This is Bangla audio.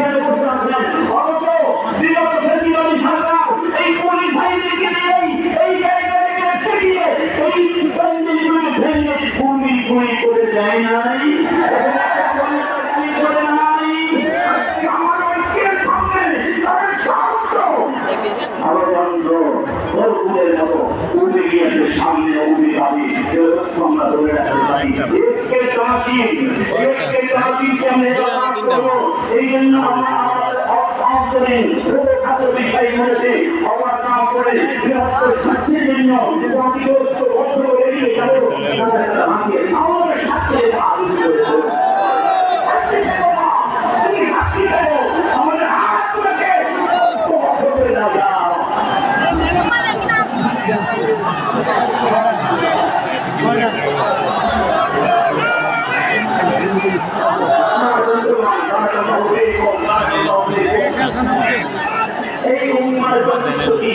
এখানে বসে আছেন অথচ বিগত ফেসিবাদী সরকার এই পুলিশ বাহিনীকে নিয়েই এই জায়গা থেকে ছিড়িয়ে এই প্যান্ডেলগুলো ভেঙে গুলি গুলি করে দেয় নাই করে নাই আমার ঐক্যের সঙ্গে তাদের সাহস ভরপুরের মতো উঠে গিয়েছে সামনে অধিকারী আমরা ধরে রাখতে পারি এই জন্য আমরা বিষয় মধ্যে অবাক না করে আমাদের সাথে আমাদের হাত তুলেছে এই উম্মার প্রতিশ্রুতি